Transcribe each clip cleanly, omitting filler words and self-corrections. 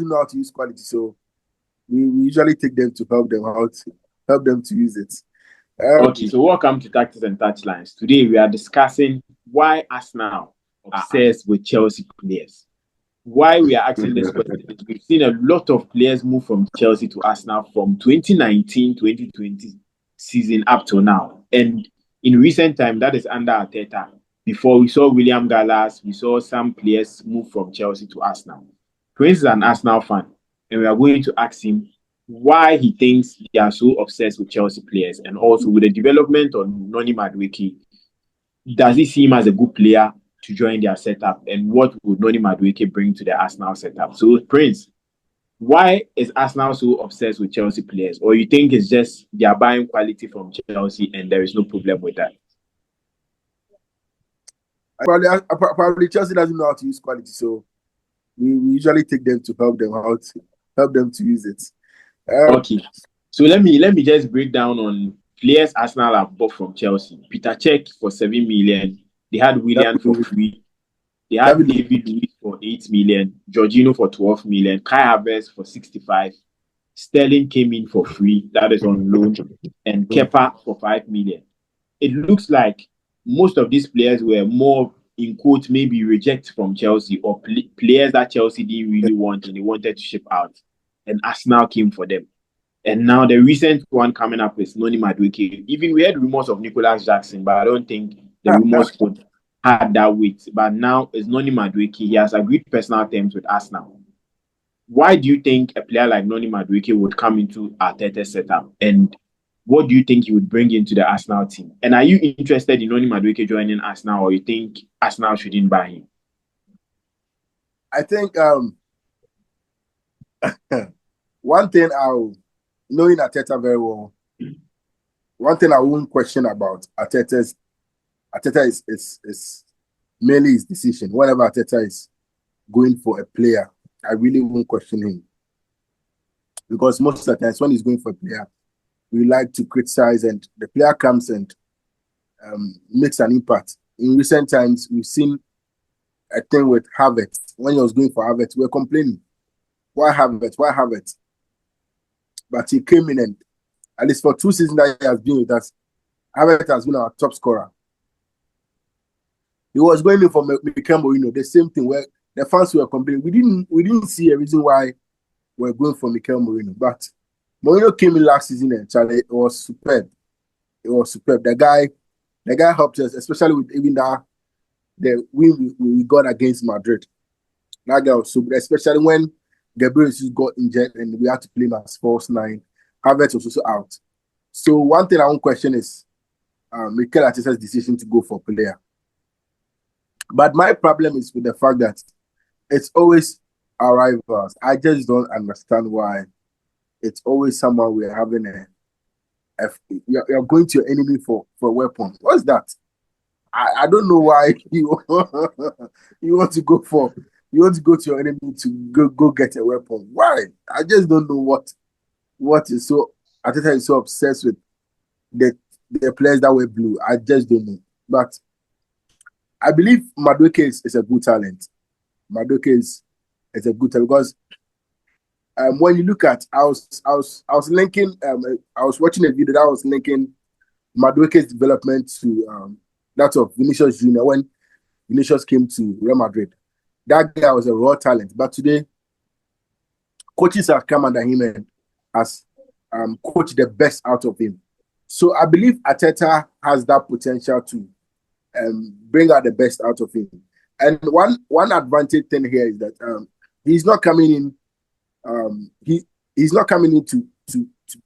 know how to use quality, so we usually take them to help them to use it. Okay, so welcome to Tactics and Touchlines. Today we are discussing why Arsenal obsessed with Chelsea players. Why we are asking this question is we've seen a lot of players move from Chelsea to Arsenal from 2019-2020 season up to now. And in recent time, that is under Arteta. Before we saw William Gallas, we saw some players move from Chelsea to Arsenal. Prince is an Arsenal fan, and we are going to ask him why he thinks they are so obsessed with Chelsea players, and also with the development on Noni Madueke. Does he see him as a good player to join their setup, and what would Noni Madueke bring to the Arsenal setup? So, Prince, why is Arsenal so obsessed with Chelsea players? Or you think it's just they are buying quality from Chelsea and there is no problem with that? Probably Chelsea doesn't know how to use quality, so we usually take them to help them to use it. Okay, so let me just break down on players Arsenal have bought from Chelsea. Peter Cech for 7 million. They had Willian for free. They had David Luiz for 8 million. Jorginho for 12 million. Kai Havertz for 65. Sterling came in for free. That is on loan. And Kepa for 5 million. It looks like most of these players were more, in quotes, maybe reject from Chelsea, or players that Chelsea didn't really want and they wanted to ship out. And Arsenal came for them. And now the recent one coming up is Noni Madueke. Even we had rumors of Nicholas Jackson, but I don't think the rumors had that weight. But now it's Noni Madueke. He has agreed personal terms with Arsenal. Why do you think a player like Noni Madueke would come into Arteta's setup? And what do you think he would bring into the Arsenal team? And are you interested in Noni Madueke joining Arsenal, or you think Arsenal shouldn't buy him? I think one thing knowing Arteta very well, one thing I won't question about Arteta is mainly his decision. Whenever Arteta is going for a player, I really won't question him. Because most of the times when he's going for a player, we like to criticize, and the player comes and makes an impact. In recent times, we've seen a thing with Havertz. When he was going for Havertz, we were complaining. Why Havertz? Why Havertz? But he came in, and at least for 2 seasons that he has been with us, Havertz has been our top scorer. He was going in for Mikel Arteta, the same thing, where the fans were complaining. We didn't see a reason why we're going for Mikel Arteta. But Mourinho came in last season, and Charlie, it was superb. It was superb. The guy helped us, especially with even the win we got against Madrid. That guy was super, especially when Gabriel got injured and we had to play him as false nine. Havertz was also out. So one thing I won't question is Mikel Arteta's decision to go for a player. But my problem is with the fact that it's always our rivals. I just don't understand why it's always someone we're having you're going to your enemy for a weapon. What's that? I don't know why you want to go to your enemy to go get a weapon. Why? I just don't know what is so Arteta is so obsessed with the players that wear blue. I just don't know. But I believe Madueke is a good talent. Madueke is a good talent because when you look at, I was linking, I was watching a video that was linking Madueke's development to that of Vinicius Jr. when Vinicius came to Real Madrid. That guy was a raw talent, but today coaches have come under him and has coached the best out of him. So I believe Arteta has that potential to bring out the best out of him. And one advantage thing here is that he's not coming in. He's not coming in to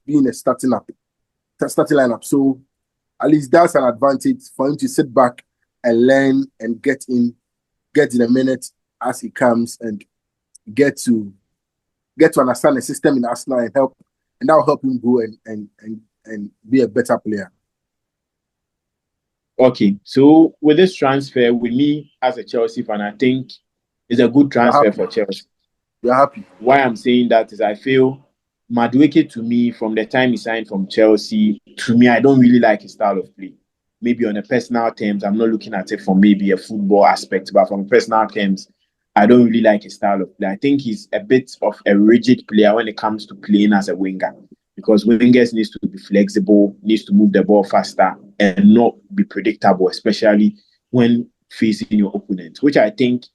be in a starting lineup. So at least that's an advantage for him to sit back and learn and get in a minute as he comes and get to understand the system in Arsenal and that will help him grow and be a better player. Okay, so with this transfer, with me as a Chelsea fan, I think it's a good transfer for Chelsea. You're happy. Why I'm saying that is I feel Madueke, to me, from the time he signed from Chelsea, to me, I don't really like his style of play. Maybe on a personal terms, I'm not looking at it from maybe a football aspect, but from personal terms, I don't really like his style of play. I think he's a bit of a rigid player when it comes to playing as a winger, because wingers needs to be flexible, needs to move the ball faster and not be predictable, especially when facing your opponent, which I think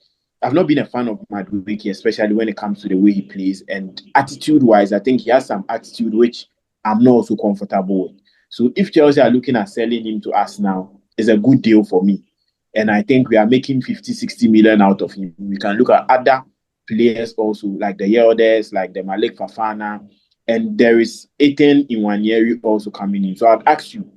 I've not been a fan of Madueke, especially when it comes to the way he plays. And attitude-wise, I think he has some attitude which I'm not also comfortable with. So if Chelsea are looking at selling him to us now, it's a good deal for me. And I think we are making 50, 60 million out of him. We can look at other players also, like the Yildiz, like the Malik Fafana, and there is Ethan Nwaneri also coming in. So I'd ask you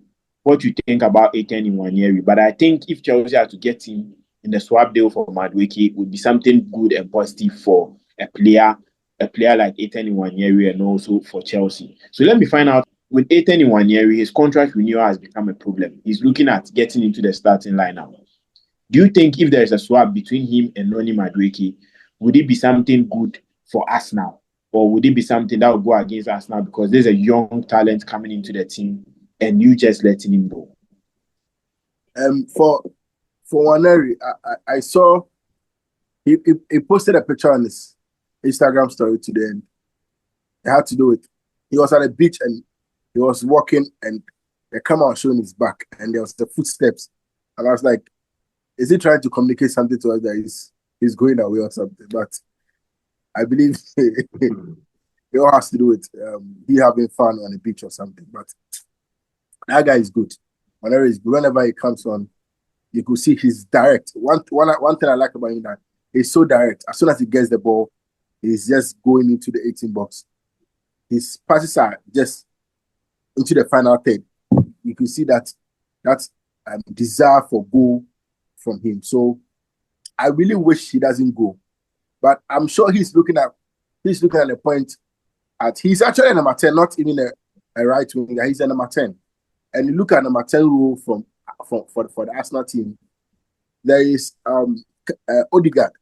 what you think about Ethan Nwaneri. But I think if Chelsea are to get him in the swap deal for Madueke, it would be something good and positive for a player like Ethan Nwaneri and also for Chelsea. So let me find out, with Ethan Nwaneri, his contract renewal has become a problem. He's looking at getting into the starting lineup. Do you think if there is a swap between him and Noni Madueke, would it be something good for Arsenal? Or would it be something that would go against Arsenal because there's a young talent coming into the team and you just letting him go? For Nwaneri, I saw he posted a picture on his Instagram story today, and it had to do with, he was at a beach and he was walking and the camera was showing his back and there was the footsteps. And I was like, is he trying to communicate something to us that he's going away or something? But I believe it all has to do with he having fun on the beach or something. But that guy is good. Whenever he comes on, you could see he's direct. One thing I like about him, that he's so direct. As soon as he gets the ball, he's just going into the 18 box. His passes are just into the final third. You can see that desire for goal from him. So I really wish he doesn't go, but I'm sure he's looking at the point at, he's actually a number 10, not even a right winger. He's a number 10, and you look at number 10 role for the Arsenal team. There is Odegaard,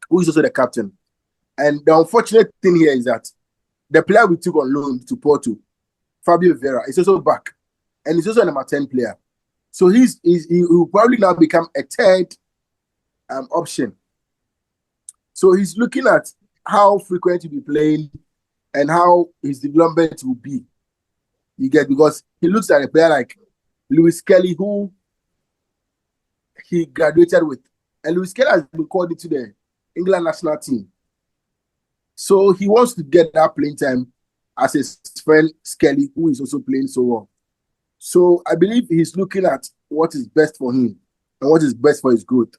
who is also the captain, and the unfortunate thing here is that the player we took on loan to Porto, Fabio Vieira, is also back, and he's also a number 10 player. So he will probably now become a third option. So he's looking at how frequent he'll be playing and how his development will be. You get, because he looks at a player like Lewis Kelly, who he graduated with, and Lewis Kelly has been called into the England national team. So he wants to get that playing time as his friend Skelly, who is also playing so well. So I believe he's looking at what is best for him and what is best for his growth.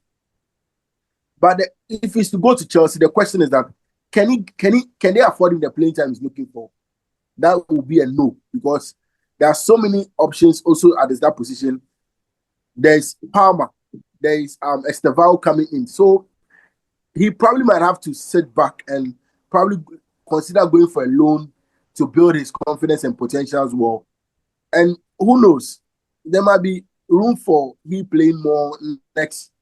But if he's to go to Chelsea, the question is that can they afford him the playing time he's looking for? That will be a no, because there are so many options also at that position. There's Palmer, there is Estevao coming in. So he probably might have to sit back and probably consider going for a loan to build his confidence and potential as well. And who knows, there might be room for he playing more next,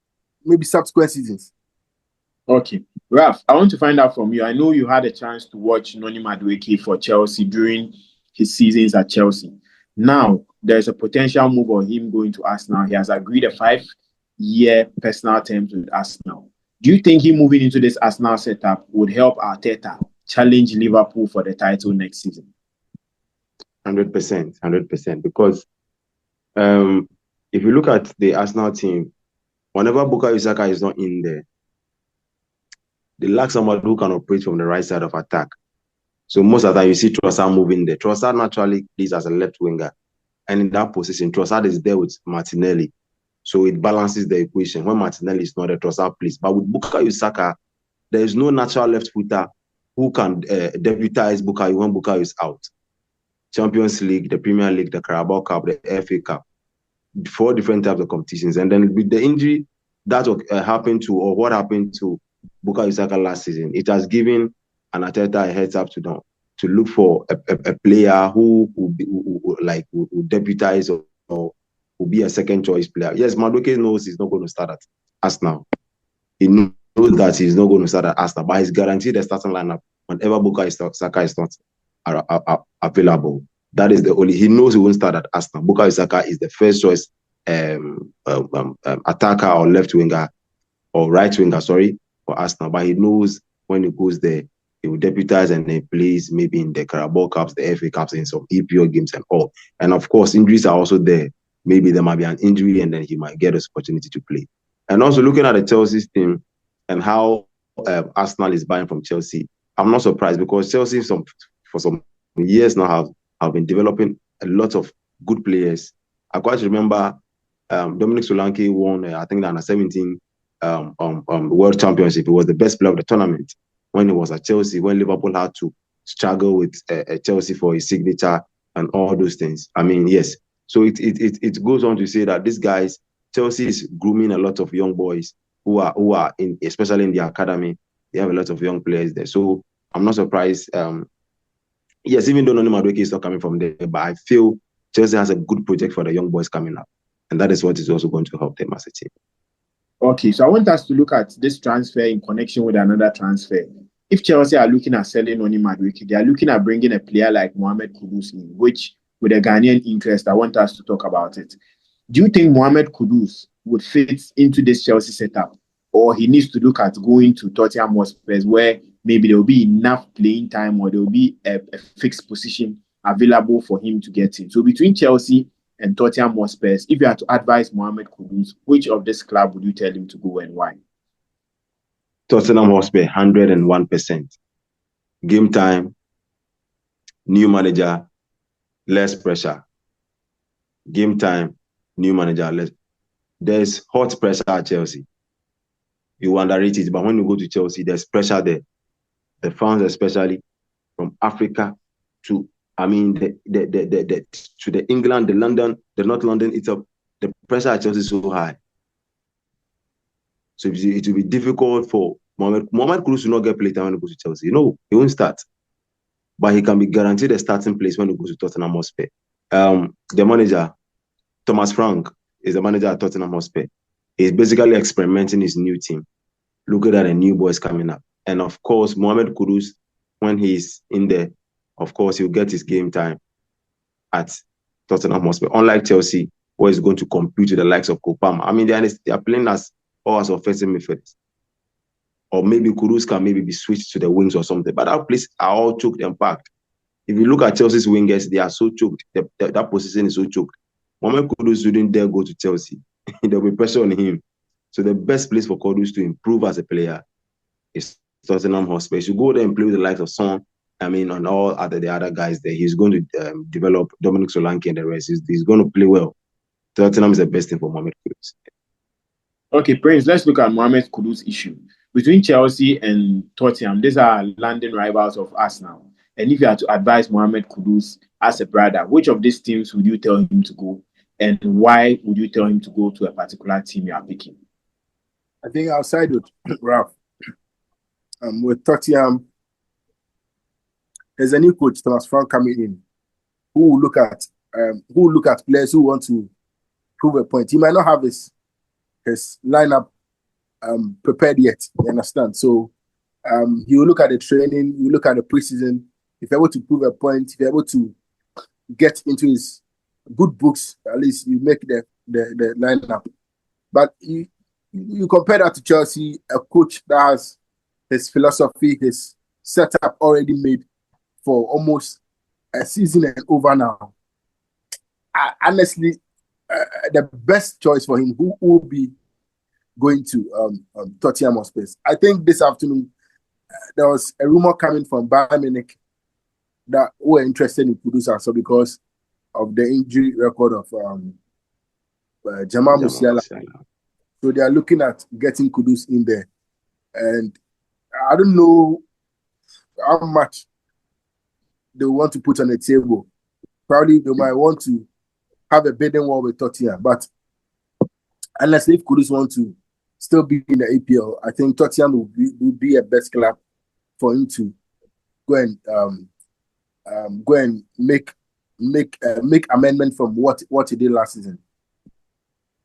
maybe subsequent seasons. Okay. Ralph, I want to find out from you. I know you had a chance to watch Noni Madueke for Chelsea during his seasons at Chelsea. Now, there's a potential move of him going to Arsenal. He has agreed a 5-year personal terms with Arsenal. Do you think him moving into this Arsenal setup would help Arteta challenge Liverpool for the title next season? 100%. Because if you look at the Arsenal team, whenever Bukayo Saka is not in there, they lack somebody who can operate from the right side of attack. So most of the time you see Trossard moving there. Trossard naturally plays as a left winger. And in that position, Trossard is there with Martinelli. So it balances the equation. When Martinelli is not there, Trossard plays. But with Bukayo Saka, there is no natural left footer who can deputize Bukayo when Bukayo is out. Champions League, the Premier League, the Carabao Cup, the FA Cup. 4 different types of competitions. And then with the injury that happened to, or what happened to Bukayo Saka last season, it has given an Arteta a heads up to look for a player who will deputize or will be a second choice player. Yes, Madueke knows he's not going to start at Arsenal. He knows that he's not going to start at Arsenal, but he's guaranteed a starting lineup whenever Bukayo Saka is not available. That is the only, he knows he won't start at Arsenal. Bukayo Saka is the first choice attacker or left winger or right winger, sorry, for Arsenal. But he knows when he goes there, he will deputize and then plays maybe in the Carabao Cups, the FA Cups, in some EPL games and all. And of course, injuries are also there. Maybe there might be an injury and then he might get this opportunity to play. And also looking at the Chelsea's team and how Arsenal is buying from Chelsea, I'm not surprised because Chelsea for some years now have been developing a lot of good players. I quite remember Dominic Solanke won, I think, the under-17 World Championship. He was the best player of the tournament when he was at Chelsea, when Liverpool had to struggle with Chelsea for his signature and all those things. I mean, yes. So it goes on to say that these guys, Chelsea is grooming a lot of young boys who are in, especially in the academy. They have a lot of young players there. So I'm not surprised. Yes, even though Noni Madueke is not coming from there, but I feel Chelsea has a good project for the young boys coming up. And that is what is also going to help them as a team. Okay, so I want us to look at this transfer in connection with another transfer. If Chelsea are looking at selling Noni Madueke, they are looking at bringing a player like Mohamed Kudus in, which with a Ghanaian interest, I want us to talk about it. Do you think Mohamed Kudus would fit into this Chelsea setup? Or he needs to look at going to Tottenham Hotspur where maybe there will be enough playing time or there will be a fixed position available for him to get in? So between Chelsea and Tottenham Hotspur, if you had to advise Mohamed Kudus, which of this club would you tell him to go and why? Tottenham Hotspur, 101%. Game time, new manager, less pressure. Game time, new manager, less. There's hot pressure at Chelsea. You underrate it, but when you go to Chelsea, there's pressure there. The fans, especially from Africa to, I mean, to the England, the London, the North London, the pressure at Chelsea is so high. So it will be difficult for Mohamed Kudus to not get playtime when he goes to Chelsea. No, he won't start. But he can be guaranteed a starting place when he goes to Tottenham Hotspur. The manager, Thomas Frank, is the manager at Tottenham Hotspur. He's basically experimenting his new team, looking at the new boys coming up. And of course, Mohamed Kudus, when he's in there, of course, he'll get his game time at Tottenham Hotspur. Unlike Chelsea, where he's going to compete with the likes of Kopama. I mean, they are playing as offensive midfielders. Or maybe Kudus can maybe be switched to the wings or something. But that place are all choked and packed. If you look at Chelsea's wingers, they are so choked. That position is so choked. Mohamed Kudus wouldn't dare go to Chelsea. There'll be pressure on him. So the best place for Kudus to improve as a player is Tottenham Hotspur. He should go there and play with the likes of Son. I mean, on all the other guys there. He's going to develop Dominic Solanke and the rest. He's going to play well. Tottenham is the best thing for Mohamed Kudus. Okay, Prince, let's look at Mohamed Kudus' issue. Between Chelsea and Tottenham, these are London rivals of Arsenal. And if you had to advise Mohamed Kudus as a brother, which of these teams would you tell him to go? And why would you tell him to go to a particular team you are picking? I think outside with Ralph, with Tottenham, there's a new coach, Thomas Frank, coming in, who will look at players who want to prove a point. He might not have his lineup prepared yet. You understand? So he will look at the training, he will look at the preseason. If you're able to prove a point, if you're able to get into his good books, at least you make the lineup. But you compare that to Chelsea, a coach that has his philosophy, his setup already made for almost a season and over now. Honestly, the best choice for him, who will be going to Tottenham Hotspur. I think this afternoon there was a rumor coming from Bayern Munich that were interested in Kudus also because of the injury record of Jamal Musiala. So they are looking at getting Kudus in there. And I don't know how much they want to put on the table. Probably they might want to have a bidding war with Tottenham. But unless if Kudus want to still be in the APL, I think Tottenham would be a best club for him to go and make amendment from what he did last season.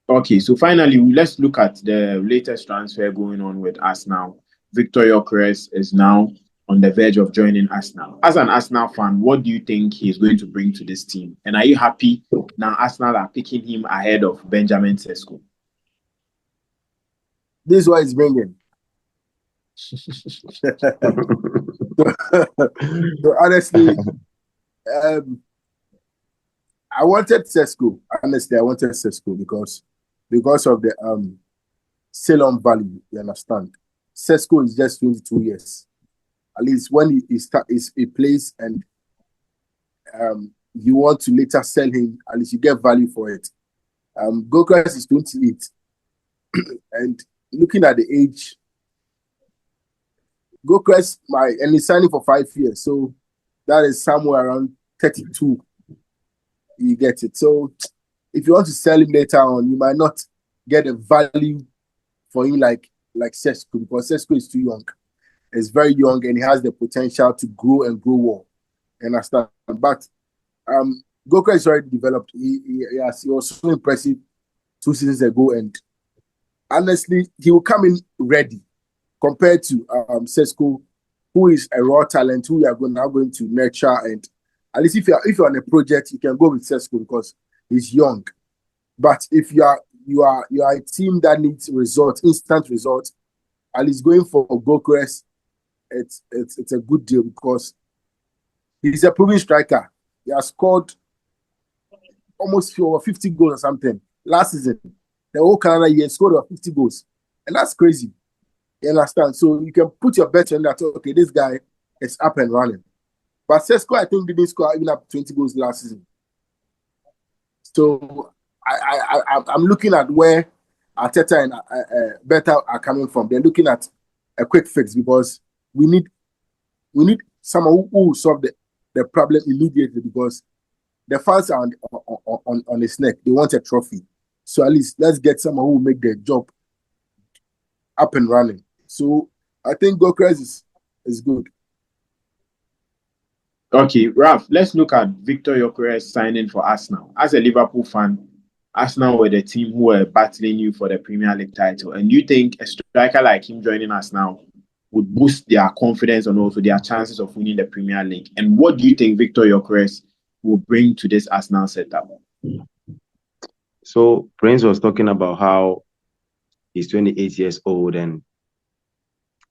Okay, so finally, let's look at the latest transfer going on with Arsenal. Victor Gyökeres is now on the verge of joining Arsenal. As an Arsenal fan, what do you think he's going to bring to this team? And are you happy now Arsenal are picking him ahead of Benjamin Sesko? This is what he's bringing. So honestly, I wanted Sesko. Honestly, I wanted Sesko because of the sell-on value. You understand? Sesko is just 22 years. At least when he plays and you want to later sell him, at least you get value for it. Gokras is 28, and looking at the age, Gokras and he's signing for 5 years, so that is somewhere around 32. You get it. So if you want to sell him later on, you might not get a value for him like Sesko, because Sesko is too young. He's very young and he has the potential to grow and grow well. You understand? But Gokras is already developed. He was so impressive 2 seasons ago, and honestly, he will come in ready compared to Sesko, who is a raw talent who you are now going to nurture. And at least if you're on a project, you can go with Sesko because he's young. But if you are a team that needs instant results, at least going for Gokras, it's a good deal because he's a proven striker. He has scored almost over 50 goals or something last season. The whole Canada year scored over 50 goals, and that's crazy. You understand? So you can put your bet on that. Okay, this guy is up and running. But Sesko, I think, didn't score even up 20 goals last season. So I'm looking at where Arteta and Beta are coming from. They're looking at a quick fix because we need someone who will solve the problem immediately, because the fans are on his neck. They want a trophy. So at least let's get someone who will make their job up and running. So I think Gokras is good. Okay, Ralph, let's look at Victor Gyökeres signing for Arsenal. As a Liverpool fan, Arsenal were the team who were battling you for the Premier League title. And you think a striker like him joining us now would boost their confidence and also their chances of winning the Premier League? And what do you think Victor Gyökeres will bring to this Arsenal setup? So Prince was talking about how he's 28 years old and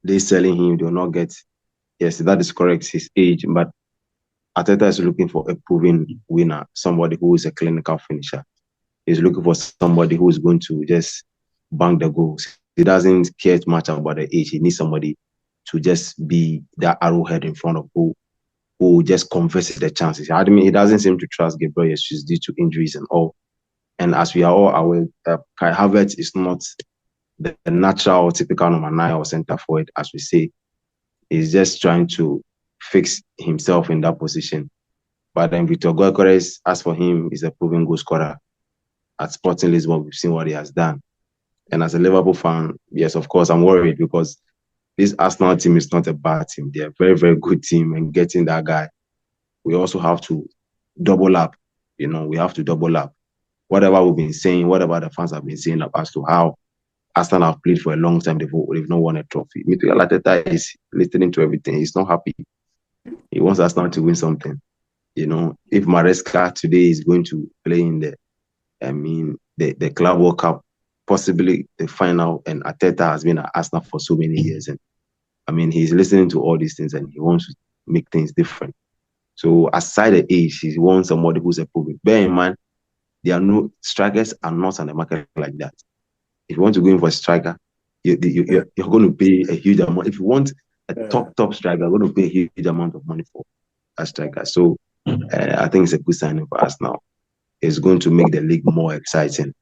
they're selling him, they will not get, yes, that is correct, his age, but Arteta is looking for a proven winner, somebody who is a clinical finisher. He's looking for somebody who is going to just bang the goals. He doesn't care much about the age. He needs somebody to just be that arrowhead in front of who just converts the chances. I mean, he doesn't seem to trust Gabriel Jesus due to injuries and all. And as we are all aware, Kai Havertz is not the natural or typical number 9 or centre forward, as we say. He's just trying to fix himself in that position. But then Victor Gyökeres, as for him, is a proven goal scorer. At Sporting Lisbon, we've seen what he has done. And as a Liverpool fan, yes, of course, I'm worried because this Arsenal team is not a bad team. They're a very, very good team, and getting that guy, we also have to double up. We have to double up. Whatever we've been saying, whatever the fans have been saying as to how Arsenal have played for a long time, they've not won a trophy. Mikel Arteta is listening to everything. He's not happy. He wants Arsenal to win something. If Maresca today is going to play in the Club World Cup, possibly the final, and Arteta has been at Arsenal for so many years, and he's listening to all these things and he wants to make things different. So aside the age, he wants somebody who's a proven. Bear in mind, there are no strikers are not on the market like that. If you want to go in for a striker, you're going to pay a huge amount. If you want a top striker, you're going to pay a huge amount of money for a striker. So I think it's a good signing for us now. It's going to make the league more exciting.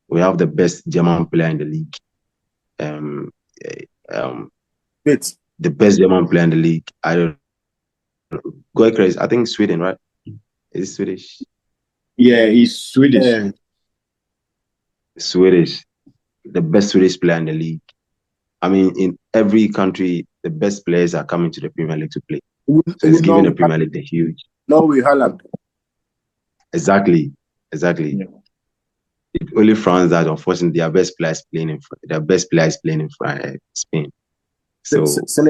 We have the best German player in the league. The best German player in the league. I don't know. Gyökeres, I think Sweden, right? Is he Swedish? Yeah, he's Swedish. Swedish. The best Swedish player in the league. In every country, the best players are coming to the Premier League to play. So it's giving the Premier League the huge. Norway, Holland. Exactly. Yeah. It's only France that, unfortunately, their best players playing in Spain. So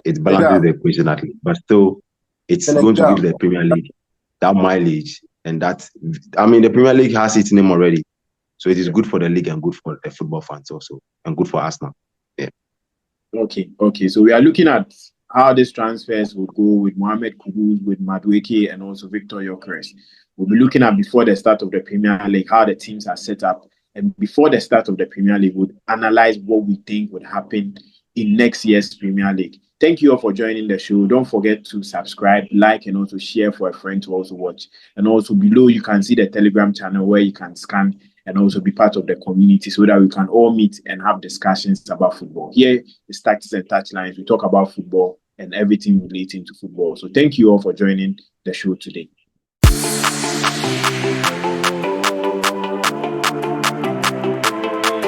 it balances the equation at least. But still, it's going to give the Premier League that mileage. And that, the Premier League has its name already. So it is good for the league and good for the football fans also, and good for Arsenal. Yeah. Okay. So we are looking at how these transfers will go with Mohamed Kudus, with Madueke, and also Victor Gyökeres. We'll be looking at before the start of the Premier League how the teams are set up, and before the start of the Premier League, we'll analyze what we think would happen in next year's Premier League. Thank you all for joining the show. Don't forget to subscribe, like, and also share for a friend to also watch. And also below, you can see the Telegram channel where you can scan and also be part of the community so that we can all meet and have discussions about football. Here is Tactics and Touchlines. We talk about football and everything relating to football. So thank you all for joining the show today.